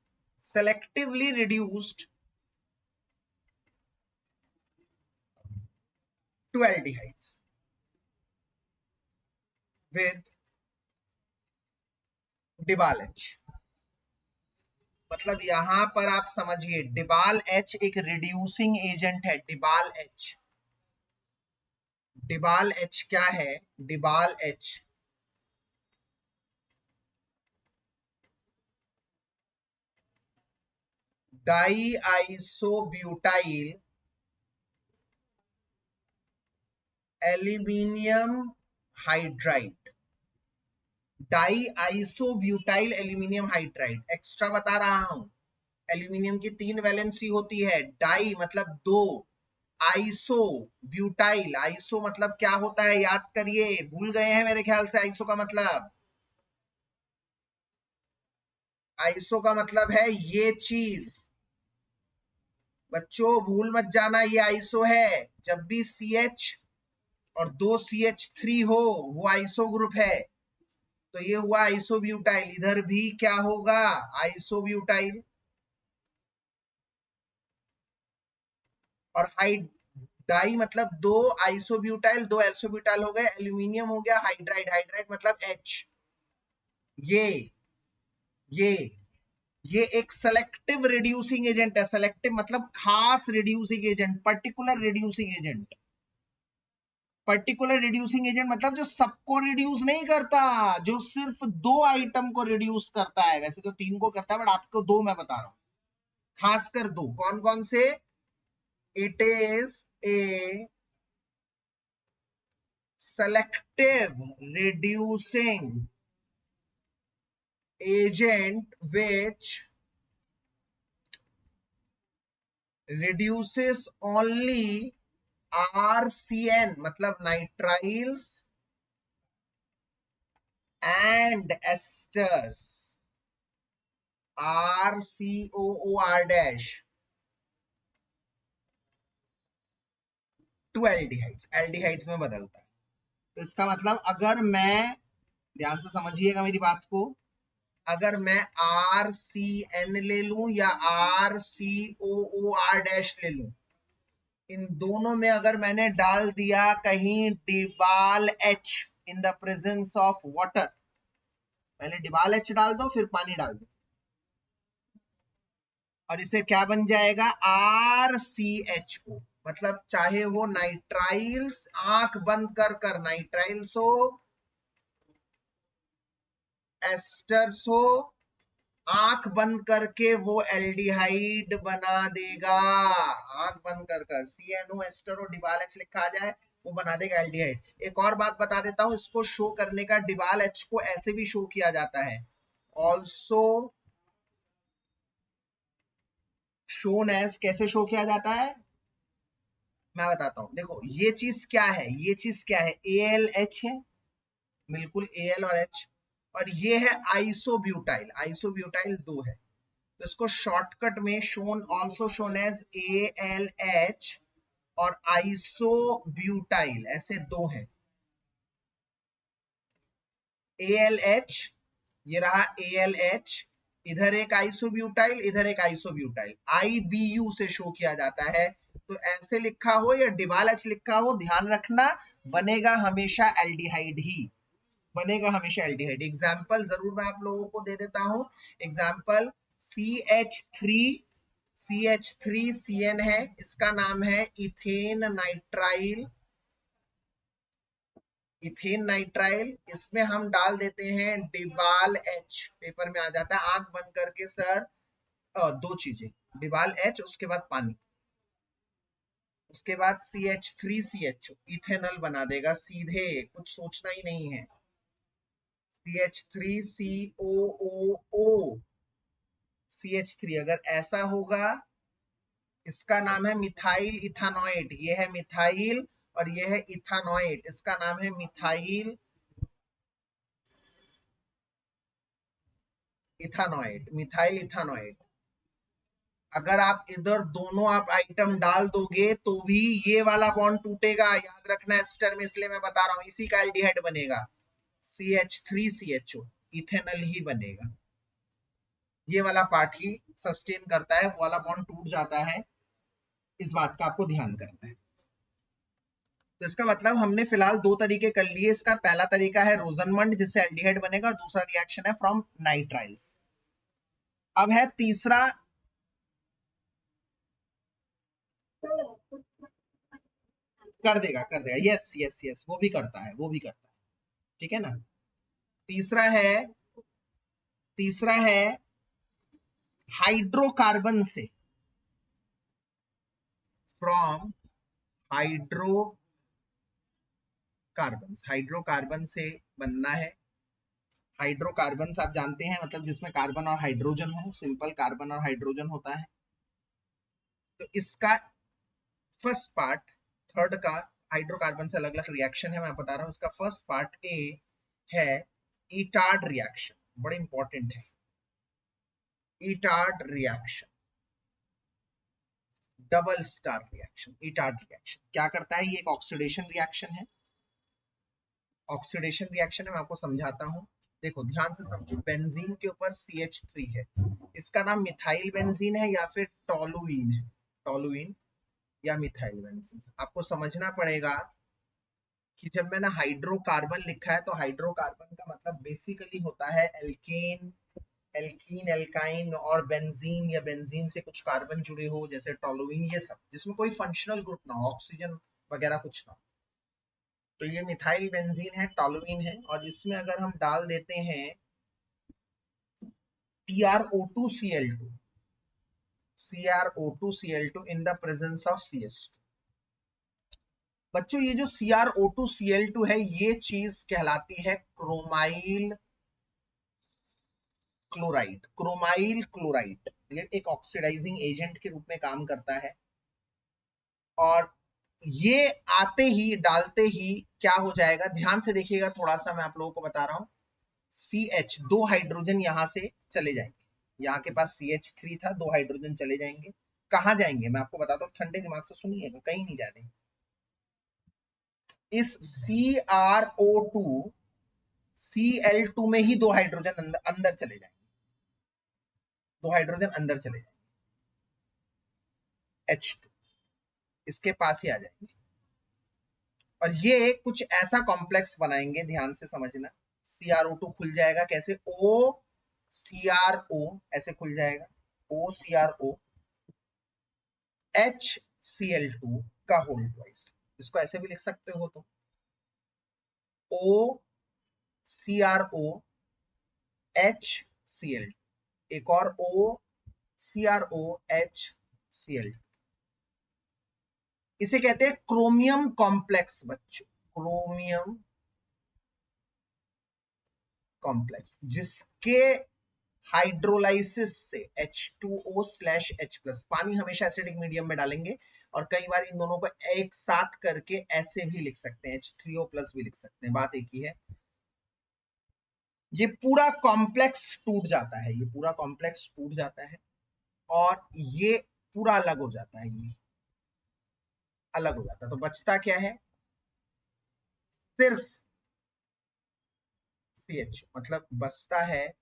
to aldehydes with DIBAL H. मतलब यहां पर आप समझिए डिबाल एच एक रिड्यूसिंग एजेंट है। डिबाल एच, डिबाल एच क्या है? DIBAL H diisobutyl aluminium hydride. Diisobutyl aluminium hydride, extra बता रहा हूं। एल्यूमिनियम की 3 वैलेंसी होती है। डाई मतलब 2, आइसो ब्यूटाइल, आइसो मतलब क्या होता है याद करिए, भूल गए हैं मेरे ख्याल से। आइसो का मतलब, आइसो का मतलब है ये चीज, बच्चों भूल मत जाना, ये आइसो है। जब भी CH और 2 CH3 हो वो आइसो ग्रुप है। तो ये हुआ आइसोब्यूटाइल। इधर भी क्या होगा? आइसोब्यूटाइल। और हाइड डाई मतलब 2 आइसोब्यूटाइल, 2 एल्सोब्यूटाइल हो गए, एल्यूमिनियम हो गया हाइड्राइड, हाइड्राइड मतलब H। ये ये ये एक सेलेक्टिव रिड्यूसिंग एजेंट है। सेलेक्टिव मतलब खास reducing agent, particular reducing agent. Particular reducing agent मतलब जो सबको रिड्यूस नहीं करता, जो सिर्फ 2 आइटम को रिड्यूस करता है। वैसे तो 3 को करता है बट आपको 2 मैं बता रहा हूं, खासकर 2। कौन कौन से? It is a selective reducing agent which reduces only RCN मतलब nitriles and esters, RCOOR dash to aldehydes, aldehydes में बदलता है। तो इसका मतलब अगर मैं, ध्यान से समझिएगा मेरी बात को, अगर मैं RCN ले लूं या RCOOR डैश ले लूं, इन दोनों में अगर मैंने डाल दिया कहीं DIBAL H in the presence of water, पहले डिबाल एच डाल दो फिर पानी डाल दो, और इसे क्या बन जाएगा? RCHO। मतलब चाहे वो नाइट्राइल्स, आंख बंद कर नाइट्राइल्स हो, एस्टर्स हो, आंख बंद करके वो एल्डिहाइड बना देगा। आंख बंद कर CNO एस्टर और डिबाल एच लिखा आ जाए वो बना देगा एल्डिहाइड। एक और बात बता देता हूं, इसको शो करने का, डिबाल एच को ऐसे भी शो किया जाता है, ऑल्सो शोन एज। कैसे शो किया जाता है मैं बताता हूं। देखो ये चीज क्या है, ये चीज क्या है? ALH है, बिल्कुल AL और H। और ये है आइसोब्यूटाइल, आइसोब्यूटाइल 2 है। तो इसको शॉर्टकट में shown, also shown as ALH और आइसोब्यूटाइल, ऐसे 2 हैं। ALH, ये रहा ALH, इधर एक आइसोब्यूटाइल, इधर एक आइसोब्यूटाइल, IBU से शो किया जाता है। तो ऐसे लिखा हो या डिबाल एच लिखा हो, ध्यान रखना बनेगा हमेशा एल्डिहाइड ही, बनेगा हमेशा एल्डिहाइड। एग्जाम्पल जरूर मैं आप लोगों को दे देता हूं। एग्जाम्पल CH3CN है, इसका नाम है इथेन नाइट्राइल, इथेन नाइट्राइल। इसमें हम डाल देते हैं डिबाल एच, पेपर में आ जाता है आंख बंद करके सर, 2 चीजें, डिबाल एच उसके बाद पानी, उसके बाद CH3CHO, इथेनॉल बना देगा सीधे, कुछ सोचना ही नहीं है। CH3COOO, CH3 अगर ऐसा होगा, इसका नाम है मिथाइल इथानोएट, ये है मिथाइल और ये है इथानोएट, इसका नाम है मिथाइल इथानोएट, मिथाइल इथानोएट। अगर आप इधर दोनों आप आइटम डाल दोगे तो भी ये वाला बॉन्ड टूटेगा, याद रखना एस्टर में, इसलिए मैं बता रहा हूं, इसी का एल्डिहाइड बनेगा CH3CHO, इथेनॉल ही बनेगा। ये वाला पार्ट ही सस्टेन करता है, वो वाला बॉन्ड टूट जाता है, इस बात का आपको ध्यान करना है। तो इसका मतलब हमने फिलहाल दो तरीके कर लिए। इसका पहला तरीका है रोजनमंड जिससे एल्डिहाइड बनेगा, और दूसरा रिएक्शन है फ्रॉम नाइट्राइल्स। अब है तीसरा, कर देगा, यस यस यस, वो भी करता है, वो भी करता है, ठीक है ना। तीसरा है, तीसरा है हाइड्रोकार्बन से, फ्रॉम हाइड्रोकार्बन से बनना है। हाइड्रोकार्बन आप जानते हैं, मतलब जिसमें कार्बन और हाइड्रोजन हो, सिंपल कार्बन और हाइड्रोजन होता है। तो इसका फर्स्ट पार्ट, थर्ड का हाइड्रोकार्बन से अलग अलग रिएक्शन है, मैं बता रहा हूं। इसका फर्स्ट पार्ट ए है ईटार्ड रिएक्शन, बड़े इंपॉर्टेंट है। Etard reaction, double star reaction. Etard reaction क्या करता है? ये एक ऑक्सीडेशन रिएक्शन है, ऑक्सीडेशन रिएक्शन है, मैं आपको समझाता हूं। देखो ध्यान से समझो, बेंजीन के ऊपर CH3 है, इसका नाम मिथाइल बेंजीन है या फिर टोलुइन है, टोलुइन या मिथाइल बेंजीन। आपको समझना पड़ेगा कि जब मैंने हाइड्रोकार्बन लिखा है तो हाइड्रोकार्बन का मतलब बेसिकली होता है एल्केन, एल्कीन, एल्काइन और बेंजीन, या बेंजीन से कुछ कार्बन जुड़े हो जैसे टोलुइन, ये सब जिसमें कोई फंक्शनल ग्रुप ना हो, ऑक्सीजन वगैरह कुछ ना हो। तो ये मिथाइल बेंजीन है, टोलुइन है, और इसमें अगर हम डाल देते हैं CrO2Cl2, CrO2Cl2 in the presence of CH2। बच्चों ये जो CrO2Cl2 है, ये चीज कहलाती है क्रोमाइल क्लोराइड। क्रोमाइल क्लोराइड ये एक ऑक्सीडाइजिंग एजेंट के रूप में काम करता है, और ये आते ही, डालते ही क्या हो जाएगा, ध्यान से देखिएगा थोड़ा सा, मैं आप लोगों को बता रहा हूं। CH, दो हाइड्रोजन यहां से चले जाएंगे, यहाँ के पास CH3 था, दो हाइड्रोजन चले जाएंगे। कहां जाएंगे मैं आपको बताता हूँ, ठंडे दिमाग से सुनिएगा, कहीं नहीं जाने। इस CrO2 Cl2 में ही दो हाइड्रोजन अंदर चले जाएंगे, दो हाइड्रोजन अंदर चले जाएंगे, H2 इसके पास ही आ जाएंगे, और ये कुछ ऐसा कॉम्प्लेक्स बनाएंगे, ध्यान से समझना। CrO2 खुल जाएगा कैसे, OCrO ऐसे खुल जाएगा, OCrO HCl2 का होल ट्वाइस, इसको ऐसे भी लिख सकते हो, तो OCrO HCl, एक और OCrO HCl, इसे कहते हैं क्रोमियम कॉम्प्लेक्स बच्चों, क्रोमियम कॉम्प्लेक्स, जिसके हाइड्रोलाइसिस से H2O/H+, पानी हमेशा एसिडिक मीडियम में डालेंगे, और कई बार इन दोनों को एक साथ करके ऐसे भी लिख सकते हैं, H3O+ भी लिख सकते हैं, बात एक ही है। ये पूरा कॉम्प्लेक्स टूट जाता है, ये पूरा कॉम्प्लेक्स टूट जाता है, और ये पूरा अलग हो जाता है, ये अलग हो जाता है। तो बचता क्या है, सिर्फ CH, मतलब बचता है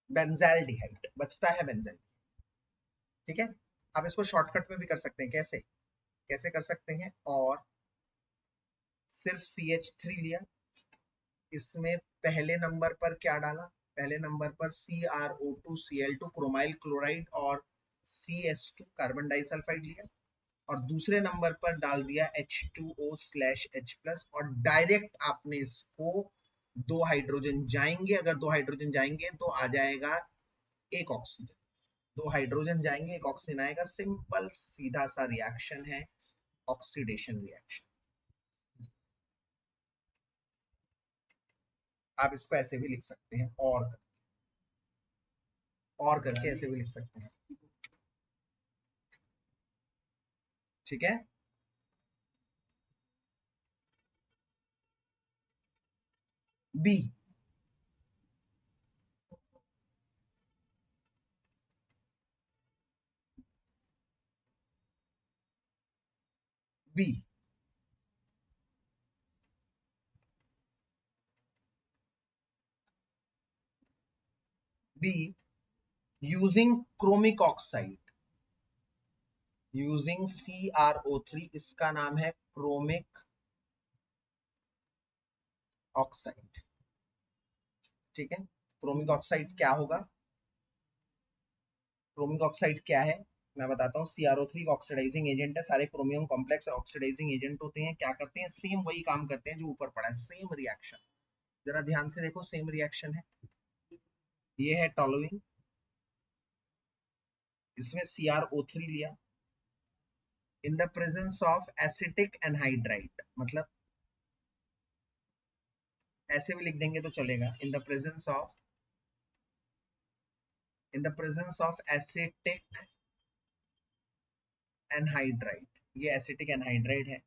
बेंजाल्डिहाइड, बचता है बेंजाल, ठीक है। आप इसको शॉर्टकट में भी कर सकते हैं, कैसे कैसे कर सकते हैं, और सिर्फ CH3 लिया, इसमें पहले नंबर पर क्या डाला, पहले नंबर पर CrO2Cl2 क्रोमाइल क्लोराइड और CS2 कार्बन डाइसल्फाइड लिया, और दूसरे नंबर पर डाल दिया H2O/H+, और डायरेक्ट आपने इसको, दो हाइड्रोजन जाएंगे, अगर दो हाइड्रोजन जाएंगे तो आ जाएगा एक ऑक्सीजन, दो हाइड्रोजन जाएंगे एक ऑक्सीजन आएगा, सिंपल सीधा सा रिएक्शन है, ऑक्सीडेशन रिएक्शन। आप इसको ऐसे भी लिख सकते हैं, और करके ऐसे भी लिख सकते हैं, ठीक है। B, B B using chromic oxide, using CrO3, इसका नाम है क्रोमिक ऑक्साइड। ठीक है, क्रोमिक ऑक्साइड क्या होगा? क्रोमिक ऑक्साइड क्या है मैं बताता हूँ। CrO3 ऑक्सीडाइजिंग एजेंट है, सारे क्रोमियम कॉम्प्लेक्स ऑक्सीडाइजिंग एजेंट होते हैं। क्या करते हैं? सेम वही काम करते हैं जो ऊपर पड़ा है, सेम रिएक्शन। जरा ध्यान से देखो, सेम रिएक्शन है। ये है टोलुइन, इसमें CrO3 लिया इन the presence of acetic anhydride, मतलब ऐसे भी लिख देंगे तो चलेगा, इन the presence of acetic anhydride. ये एसिटिक एनहाइड्राइड है।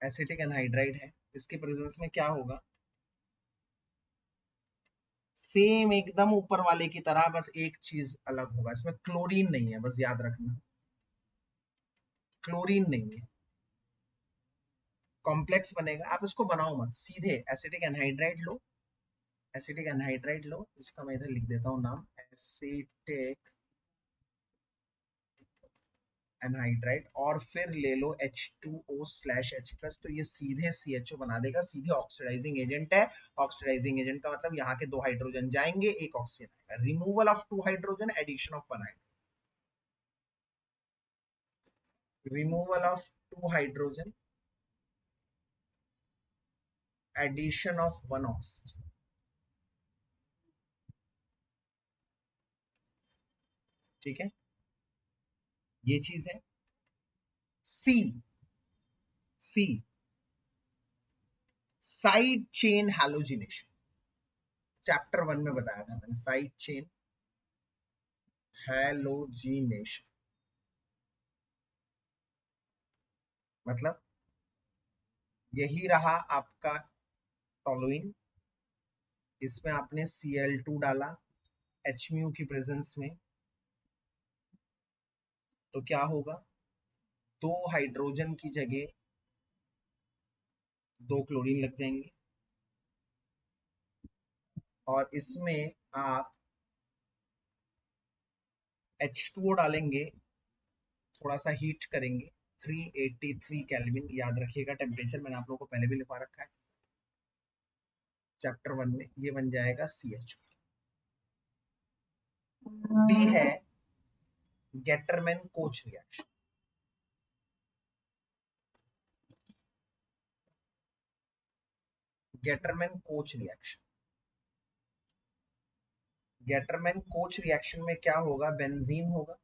एसिटिक एनहाइड्राइड है, इसके प्रेजेंस में क्या होगा? सेम एकदम ऊपर वाले की तरह, बस एक चीज अलग होगा, इसमें क्लोरीन नहीं है, बस याद रखना, क्लोरीन नहीं है। कॉम्प्लेक्स बनेगा, आप इसको बनाओ मत, सीधे एसिटिक एनहाइड्राइड लो, एसिटिक एनहाइड्राइड लो, इसका मैं इधर लिख देता हूँ नाम, एसिटिक एनहाइड्राइड, और फिर ले लो H2O/H+, तो ये सीधे CHO बना देगा, सीधे ऑक्सीडाइजिंग एजेंट है। ऑक्सीडाइजिंग एजेंट का मतलब यहाँ के 2 हाइड्रोजन जाएंगे, एक ऑक्सीजन आएगा, removal of 2 hydrogen, addition of 1 hydrogen, removal of 2 hydrogen, addition of 1 oxygen. ठीक है, ये चीज है। C C side chain halogenation, chapter 1 में बताया था मैंने, साइड चेन हैलोजिनेशन मतलब यही रहा आपका टोलुइन, इसमें आपने Cl2 डाला Hmu की प्रेजेंस में, तो क्या होगा? 2 हाइड्रोजन की जगह 2 क्लोरीन लग जाएंगे, और इसमें आप H2O डालेंगे, थोड़ा सा हीट करेंगे, 383 केल्विन, याद रखिएगा टेम्परेचर, मैंने आप लोगों को पहले भी लिखवा रखा है चैप्टर 1 में। ये बन जाएगा CH। डी है Gattermann coach reaction, Gattermann coach reaction, Gattermann coach reaction में क्या होगा? बेंजीन होगा,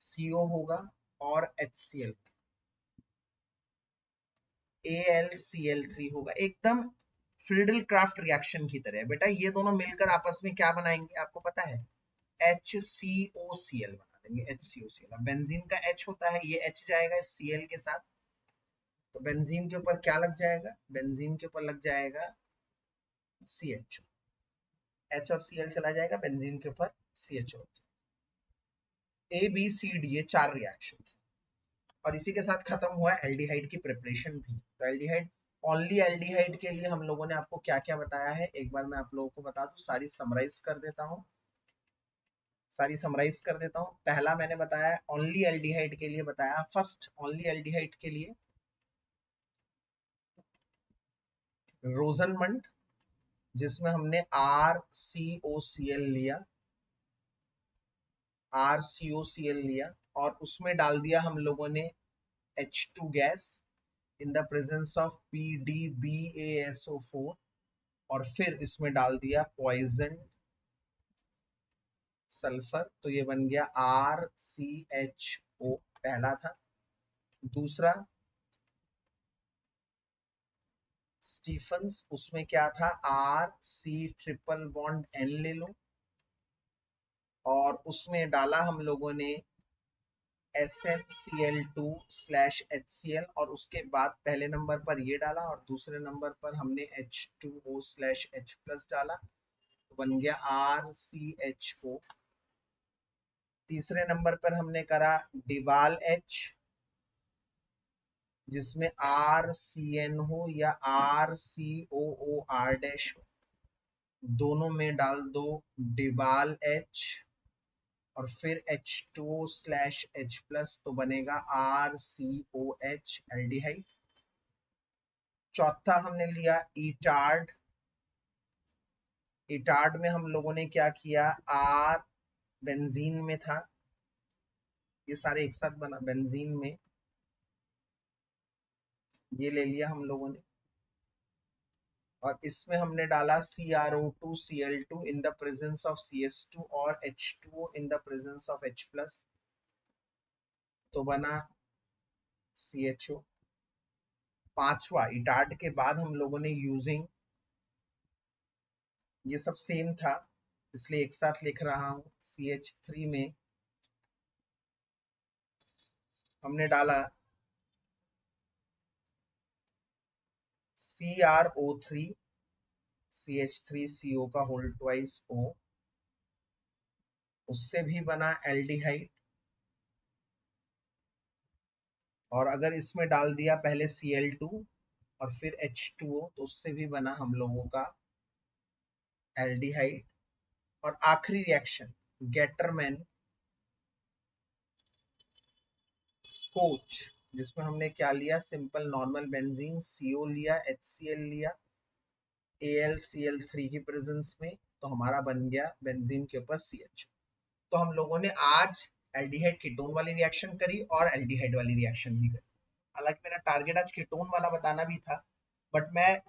CO होगा, और HCl, AlCl3 होगा, एकदम फ्रीडल क्राफ्ट रिएक्शन की तरह। बेटा ये दोनों मिलकर आपस में क्या बनाएंगे आपको पता है? HCOCl बना देंगे, HCOCl। अब बेंजीन का H होता है, ये H जाएगा Cl के साथ, तो बेंजीन के ऊपर क्या लग जाएगा? बेंजीन के ऊपर लग जाएगा CH, H और Cl चला जाएगा, बेंजीन के ऊपर CHO। ABCD, ये 4 रिएक्शन, और इसी के साथ खत्म हुआ एल्डिहाइड की प्रिपरेशन भी। तो एल्डिहाइड, ओनली एल्डिहाइड के लिए हम लोगों ने आपको क्या क्या बताया है, एक बार मैं आप लोगों को बता दूं, सारी समराइज कर देता हूं, पहला मैंने बताया ओनली एल्डिहाइड के लिए बताया, फर्स्ट ओनली एल्डिहाइड के लिए रोजनमंड, जिसमें हमने RCOCl लिया, और उसमें डाल दिया हम लोगों ने H2 gas in the presence of PDBaSO4, और फिर इसमें डाल दिया पॉइजन सल्फर, तो ये बन गया RCHO, पहला था। दूसरा स्टीफंस, उसमें क्या था? RC ट्रिपल बॉन्ड N ले लो, और उसमें डाला हम लोगों ने SnCl2/HCl, और उसके बाद पहले नंबर पर ये डाला, और दूसरे नंबर पर हमने H2O/H+ डाला, तो बन गया RCHO। तीसरे नंबर पर हमने करा डिवाल H, जिसमें RCN हो या RCOOR डैश हो, दोनों में डाल दो डिबाल H और फिर H2/H+ तो बनेगा RCOH एल्डिहाइड। चौथा हमने लिया इटार्ड। इटार्ड में हम लोगों ने क्या किया, R बेंजीन में था, ये सारे एक साथ बना बेंजीन में, ये ले लिया हम लोगों ने। और इसमें हमने डाला CrO2Cl2 in the presence of CH2 और H2O in the presence of H+, तो बना CHO। पांचवा इटार्ड के बाद हम लोगों ने यूजिंग, ये सब सेम था इसलिए एक साथ लिख रहा हूं, CH3 में हमने डाला CrO3 CH3CO का होल ट्वाइस O, उससे भी बना एल्डिहाइड। और अगर इसमें डाल दिया पहले Cl2 और फिर H2O तो उससे भी बना हम लोगों का एल्डिहाइड। और आखिरी रिएक्शन गेटरमैन कोच, जिसमें हमने क्या लिया, सिंपल नॉर्मल बेंजीन, CO लिया, HCl लिया AlCl3 की प्रेजेंस में, तो हमारा बन गया बेंजीन के ऊपर CH। तो हम लोगों ने आज एल्डिहाइड कीटोन वाली रिएक्शन करी और एल्डिहाइड वाली रिएक्शन भी करी। हालांकि मेरा टारगेट आज कीटोन वाला बताना भी था, बट मैं